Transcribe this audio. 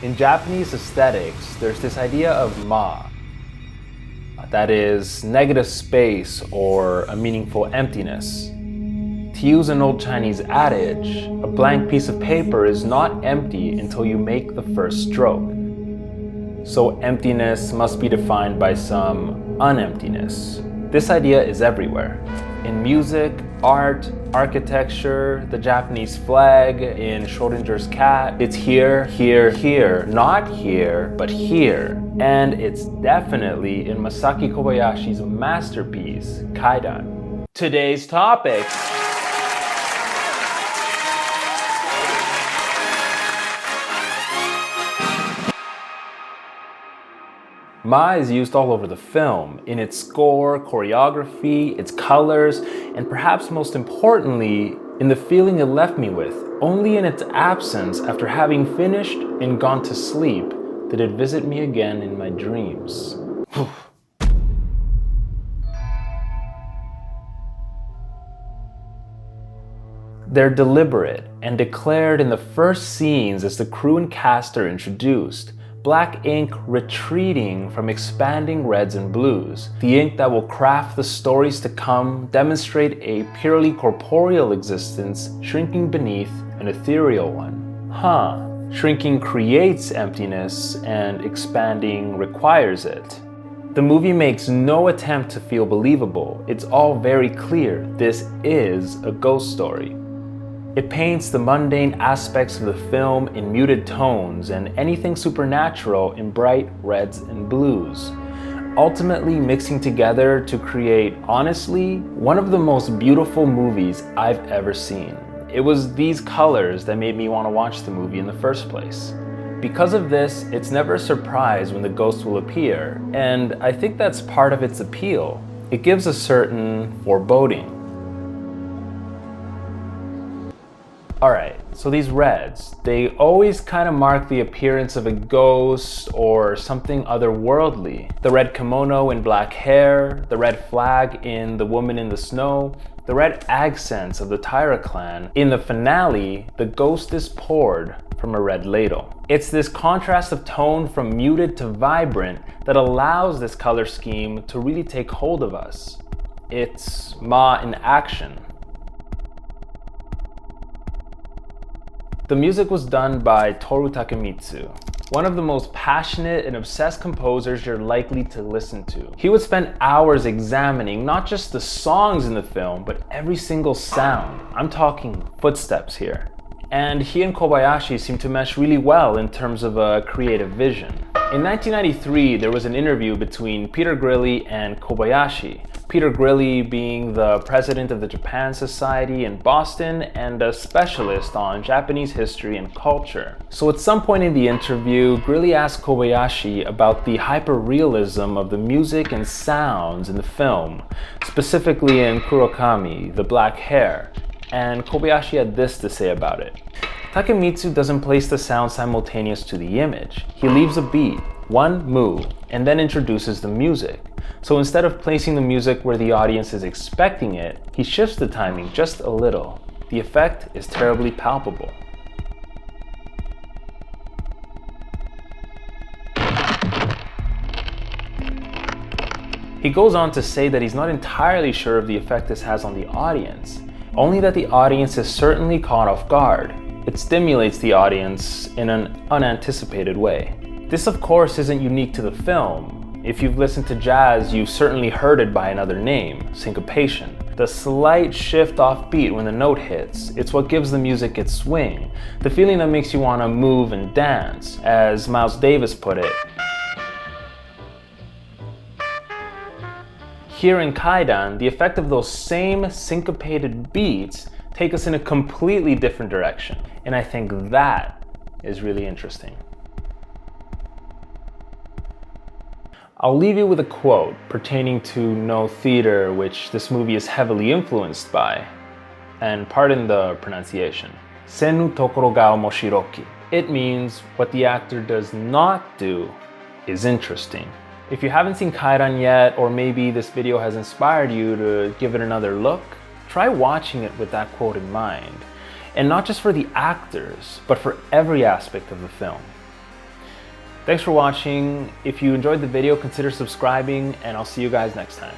In Japanese aesthetics, there's this idea of ma, that is negative space or a meaningful emptiness. To use an old Chinese adage, a blank piece of paper is not empty until you make the first stroke. So emptiness must be defined by some unemptiness. This idea is everywhere. In music, art, architecture, the Japanese flag, in Schrodinger's cat, it's here, here, here, not here, but here. And it's definitely in Masaki Kobayashi's masterpiece, Kaidan. Today's topic. Ma is used all over the film, in its score, choreography, its colors, and perhaps most importantly, in the feeling it left me with. Only in its absence, after having finished and gone to sleep, did it visit me again in my dreams. They're deliberate and declared in the first scenes as the crew and cast are introduced. Black ink retreating from expanding reds and blues. The ink that will craft the stories to come, demonstrate a purely corporeal existence, shrinking beneath an ethereal one. Shrinking creates emptiness and expanding requires it. The movie makes no attempt to feel believable. It's all very clear. This is a ghost story. It paints the mundane aspects of the film in muted tones and anything supernatural in bright reds and blues, ultimately mixing together to create, honestly, one of the most beautiful movies I've ever seen. It was these colors that made me want to watch the movie in the first place. Because of this, it's never a surprise when the ghost will appear, and I think that's part of its appeal. It gives a certain foreboding. Alright, so these reds, they always kind of mark the appearance of a ghost or something otherworldly. The red kimono and black hair, the red flag in The Woman in the Snow, the red accents of the Taira clan. In the finale, the ghost is poured from a red ladle. It's this contrast of tone from muted to vibrant that allows this color scheme to really take hold of us. It's Ma in action. The music was done by Toru Takemitsu, one of the most passionate and obsessed composers you're likely to listen to. He would spend hours examining not just the songs in the film, but every single sound. I'm talking footsteps here. And he and Kobayashi seem to mesh really well in terms of a creative vision. In 1993, there was an interview between Peter Grilli and Kobayashi. Peter Grilli being the president of the Japan Society in Boston and a specialist on Japanese history and culture. So at some point in the interview, Grilli asked Kobayashi about the hyper-realism of the music and sounds in the film, specifically in Kurokami, the black hair, and Kobayashi had this to say about it. Takemitsu doesn't place the sound simultaneous to the image. He leaves a beat, one move, and then introduces the music. So instead of placing the music where the audience is expecting it, he shifts the timing just a little. The effect is terribly palpable. He goes on to say that he's not entirely sure of the effect this has on the audience, only that the audience is certainly caught off guard. It stimulates the audience in an unanticipated way. This, of course, isn't unique to the film. If you've listened to jazz, you've certainly heard it by another name, syncopation. The slight shift off beat when the note hits, it's what gives the music its swing, the feeling that makes you want to move and dance. As Miles Davis put it, here in Kaidan, the effect of those same syncopated beats take us in a completely different direction. And I think that is really interesting. I'll leave you with a quote pertaining to No Theater, which this movie is heavily influenced by, and pardon the pronunciation. Senu tokoro ga omoshiroki. It means what the actor does not do is interesting. If you haven't seen Kaidan yet, or maybe this video has inspired you to give it another look, try watching it with that quote in mind. And not just for the actors, but for every aspect of the film. Thanks for watching. If you enjoyed the video, consider subscribing, and I'll see you guys next time.